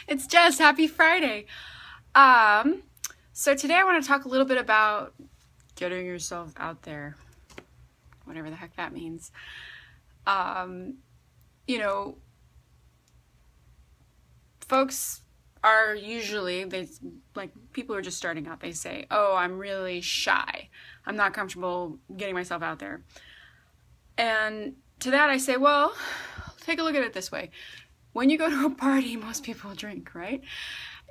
It's Jess. Happy Friday. So today I want to talk a little bit about getting yourself out there, whatever the heck that means. You know, folks are usually, people who are just starting out, they say, oh, I'm really shy. I'm not comfortable getting myself out there. And to that I say, well, take a look at it this way. When you go to a party, most people drink, right?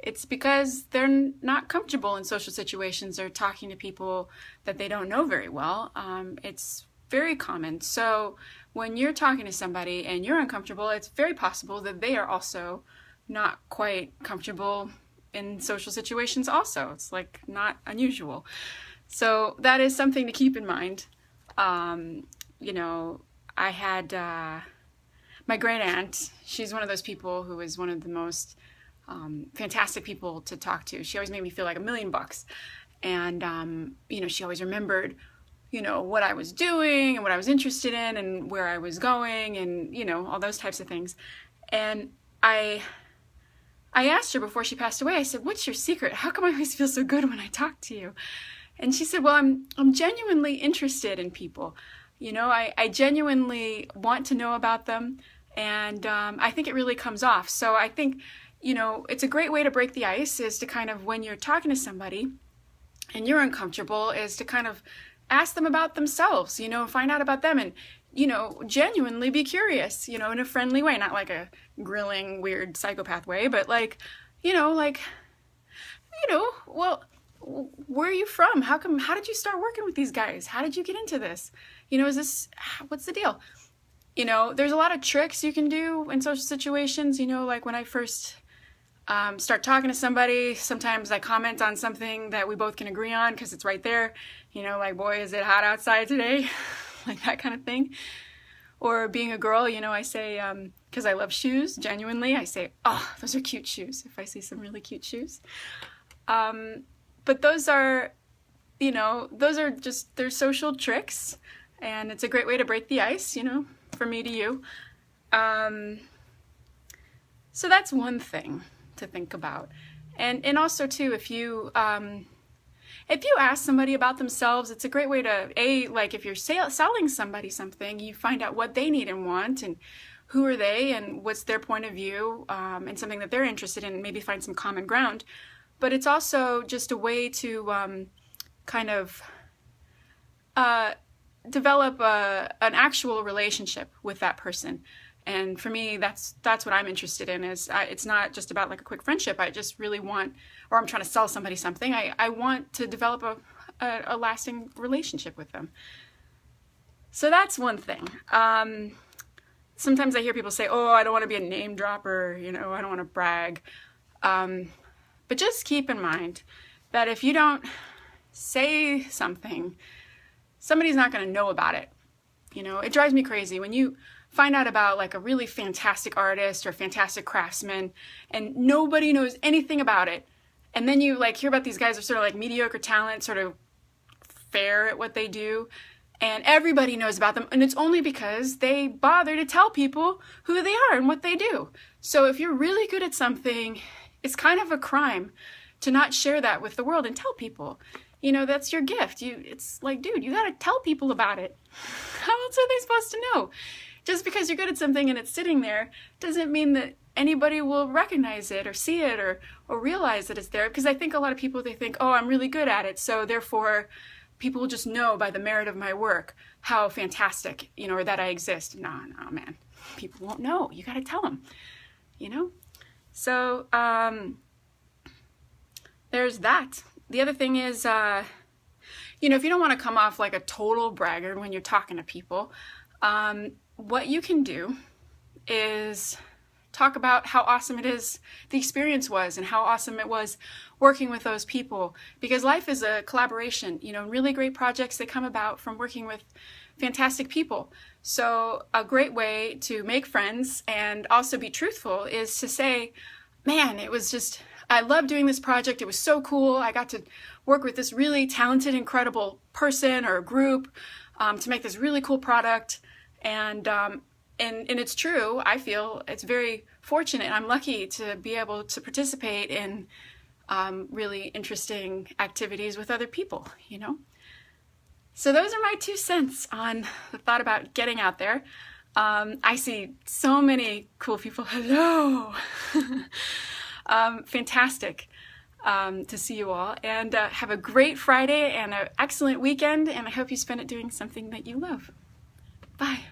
It's because they're not comfortable in social situations or talking to people that they don't know very well. It's very common. So when you're talking to somebody and you're uncomfortable, it's very possible that they are also not quite comfortable in social situations also. It's like not unusual. So that is something to keep in mind. I had my great aunt. She's one of those people who is one of the most fantastic people to talk to. She always made me feel like $1,000,000. And, she always remembered, what I was doing and what I was interested in and where I was going and, all those types of things. And I asked her before she passed away, I said, what's your secret? How come I always feel so good when I talk to you? And she said, well, I'm genuinely interested in people. I genuinely want to know about them. And I think it really comes off. So I think, it's a great way to break the ice is to kind of, when you're talking to somebody and you're uncomfortable, is to kind of ask them about themselves, find out about them and, genuinely be curious, in a friendly way, not like a grilling, weird psychopath way, but well, where are you from? How did you start working with these guys? How did you get into this? What's the deal? There's a lot of tricks you can do in social situations, like when I first start talking to somebody, sometimes I comment on something that we both can agree on because it's right there, like, boy, is it hot outside today? Like that kind of thing. Or being a girl, I say, because I love shoes, genuinely, I say, oh, those are cute shoes, if I see some really cute shoes. But those are just, they're social tricks, and it's a great way to break the ice, from me to you. So that's one thing to think about. And also too, if you ask somebody about themselves, it's a great way to, if you're selling somebody something, you find out what they need and want, and who are they, and what's their point of view, and something that they're interested in, and maybe find some common ground. But it's also just a way to develop an actual relationship with that person. And for me, that's what I'm interested in. It's not just about like a quick friendship. I just really want, or I'm trying to sell somebody something. I want to develop a lasting relationship with them. So that's one thing. Sometimes I hear people say, oh, I don't want to be a name dropper. I don't want to brag. But just keep in mind that if you don't say something, somebody's not going to know about it. It drives me crazy when you find out about like a really fantastic artist or fantastic craftsman and nobody knows anything about it. And then you hear about these guys are sort of like mediocre talent, sort of fair at what they do. And everybody knows about them. And it's only because they bother to tell people who they are and what they do. So if you're really good at something, it's kind of a crime to not share that with the world and tell people. That's your gift. It's like, dude, you got to tell people about it. How else are they supposed to know? Just because you're good at something and it's sitting there doesn't mean that anybody will recognize it or see it or realize that it's there. Because I think a lot of people, they think, oh, I'm really good at it, so therefore people will just know by the merit of my work how fantastic, or that I exist. No, man. People won't know. You got to tell them, So there's that. The other thing is, if you don't want to come off like a total braggart when you're talking to people, what you can do is talk about how awesome it is, the experience was, and how awesome it was working with those people. Because life is a collaboration, really great projects that come about from working with fantastic people. So a great way to make friends and also be truthful is to say, man, I love doing this project. It was so cool. I got to work with this really talented, incredible person or group to make this really cool product. And And it's true. I feel it's very fortunate. I'm lucky to be able to participate in really interesting activities with other people, you know? So those are my 2 cents on the thought about getting out there. I see so many cool people. Hello! Fantastic to see you all. And have a great Friday and an excellent weekend. And I hope you spend it doing something that you love. Bye.